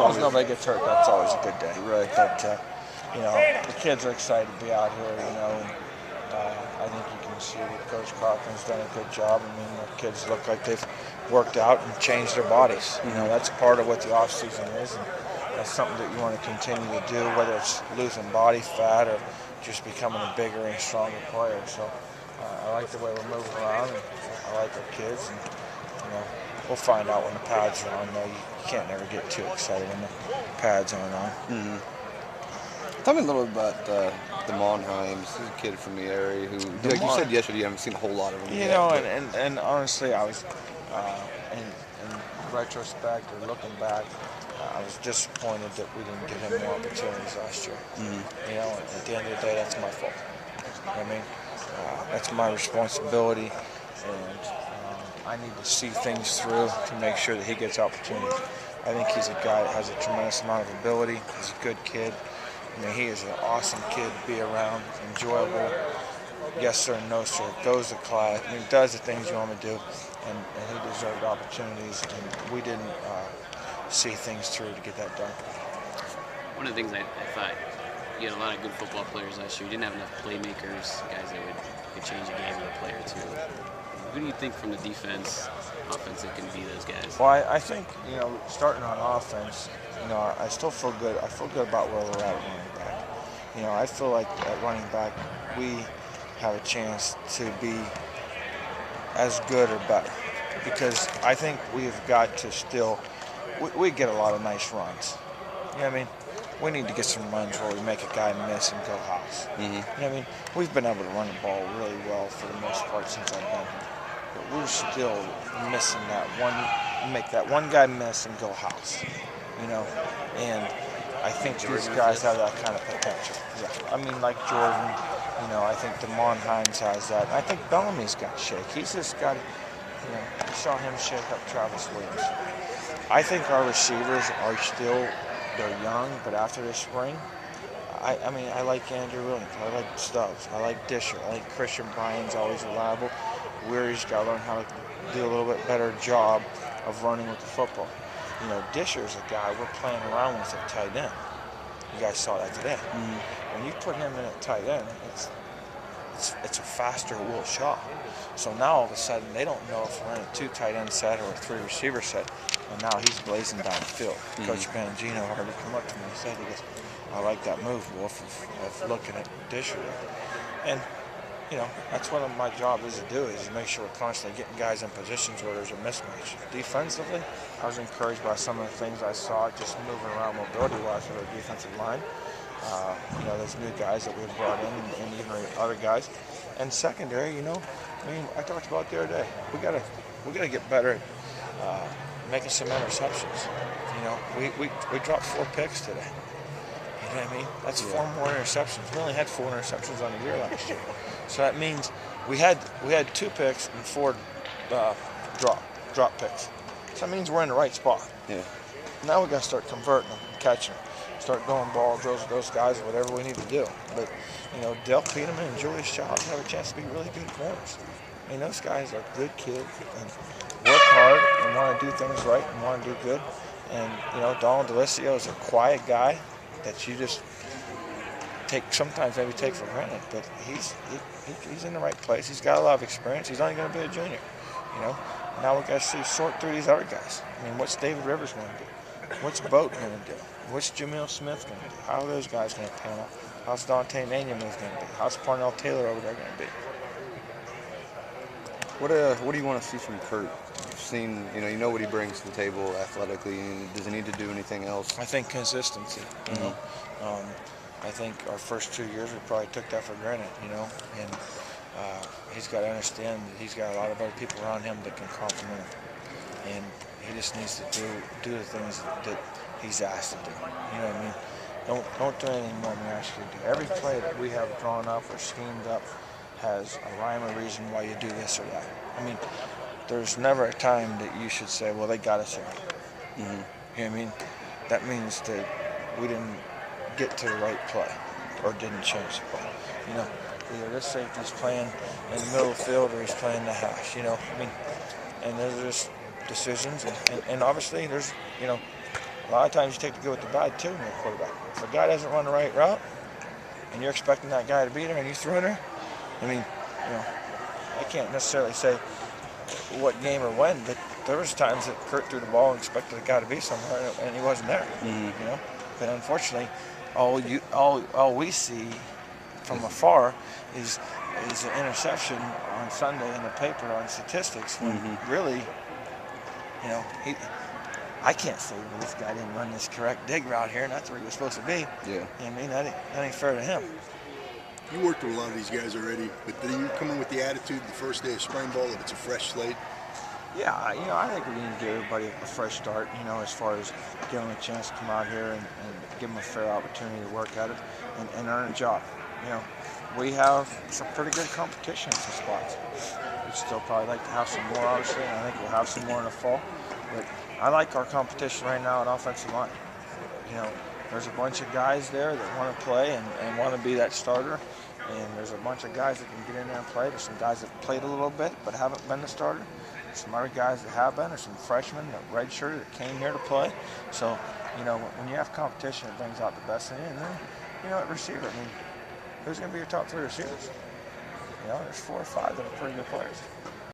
long as nobody gets hurt, that's always a good day. Right. But the kids are excited to be out here. And I think you can see that Coach Cochran's done a good job. I mean, the kids look like they've worked out and changed their bodies. That's part of what the off season is, and that's something that you want to continue to do, whether it's losing body fat or just becoming a bigger and stronger player. So I like the way we're moving around, and I like our kids. And we'll find out when the pads are on. Though you can't never get too excited when the pads aren't on. Tell me a little about the Monheims. He's a kid from the area who, like you said yesterday, you haven't seen a whole lot of him. And honestly, I was in retrospect or looking back, I was disappointed that we didn't give him more opportunities last year. At the end of the day, that's my fault. I mean, that's my responsibility, and I need to see things through to make sure that he gets opportunities. I think he's a guy that has a tremendous amount of ability. He's a good kid. I mean, he is an awesome kid to be around, enjoyable. Yes sir, no sir, goes to class. I mean, does the things you want him to do, and he deserved opportunities, and we didn't see things through to get that done. One of the things I thought, you had a lot of good football players last year. You didn't have enough playmakers, guys that could change a game with a player or two. Who do you think from the defense, offense that can be those guys? Well, I think, starting on offense, I still feel good. I feel good about where we're at running back. I feel like at running back, we have a chance to be as good or better, because I think we've got to still, we get a lot of nice runs. You know what I mean? We need to get some runs where we make a guy miss and go house. You know what I mean? We've been able to run the ball really well for the most part since I've been here. But we're still missing that one, make that one guy miss and go house. And I think these guys have that kind of potential. Yeah. I mean, like Jordan, I think DeMond Hines has that. I think Bellamy's got shake. He's just got, you saw him shake up Travis Williams. I think our receivers are still, they're young, but after this spring, I like Andrew Williams. I like Stubbs. I like Disher. I think Christian Bryan's always reliable. Weary's got to learn how to do a little bit better job of running with the football. Disher's a guy we're playing around with at tight end. You guys saw that today. When you put him in at tight end, it's a faster Will Shaw. So now all of a sudden they don't know if we're in a 2 tight end set or a 3 receiver set. And now he's blazing down the field. Coach Bangino already come up to me and said, he goes, I like that move, Wolf, of looking at Disher. And that's what my job is to do, is to make sure we're constantly getting guys in positions where there's a mismatch. Defensively, I was encouraged by some of the things I saw just moving around mobility-wise with our defensive line. Those new guys that we've brought in, and even other guys. And secondary, I talked about it the other day. We gotta get better at making some interceptions. We dropped 4 picks today. You know what I mean? That's 4 more interceptions. We only had 4 interceptions on the year last year. So that means we had 2 picks and 4 drop picks. So that means we're in the right spot. Yeah. Now we got to start converting them, catching them, start going ball drills with those guys, whatever we need to do. But Del Peterman and Julius Childs have a chance to be really good corners. I mean, those guys are good kids and work hard and want to do things right and want to do good. And Donald DeLisio is a quiet guy that you just sometimes maybe take for granted, but he's in the right place. He's got a lot of experience. He's only going to be a junior. Now we got to sort through these other guys. I mean, what's David Rivers going to do? What's Boat going to do? What's Jamil Smith going to do? How are those guys going to pan out? How's Dante Nanium going to be? How's Parnell Taylor over there going to be? What do you want to see from Kurt? You've seen, you know what he brings to the table athletically. Does he need to do anything else? I think consistency. I think our first 2 years we probably took that for granted. And he's got to understand that he's got a lot of other people around him that can compliment him, and he just needs to do the things that he's asked to do. You know what I mean? Don't do anything more than you ask you to do. Every play that we have drawn up or schemed up has a rhyme or reason why you do this or that. I mean, there's never a time that you should say, well, they got us here. You know what I mean? That means that we didn't get to the right play or didn't change the play. Either this safety's playing in the middle of the field or he's playing the hash. And there's just decisions, and obviously there's A lot of times you take the good with the bad too in your quarterback. If a guy doesn't run the right route, and you're expecting that guy to be there and you throw there, I mean, I can't necessarily say what game or when, but there was times that Kurt threw the ball and expected the guy to be somewhere, and he wasn't there. Mm-hmm. But unfortunately, all we see from afar is an interception on Sunday in the paper on statistics. When really, I can't say, well, this guy didn't run this correct dig route here, and that's where he was supposed to be. Yeah. I mean, that ain't fair to him. You worked with a lot of these guys already, but do you come in with the attitude the first day of spring ball that it's a fresh slate? Yeah, I think we need to give everybody a fresh start, as far as giving them a chance to come out here and give them a fair opportunity to work at it and earn a job. We have some pretty good competition in some spots. We'd still probably like to have some more, obviously, and I think we'll have some more in the fall. But I like our competition right now at offensive line. There's a bunch of guys there that want to play and want to be that starter. And there's a bunch of guys that can get in there and play. There's some guys that played a little bit but haven't been the starter. There's some other guys that have been. There's some freshmen that redshirted that came here to play. So, when you have competition, it brings out the best in you. And then, at receiver, I mean, who's going to be your top 3 receivers? There's 4 or 5 that are pretty good players.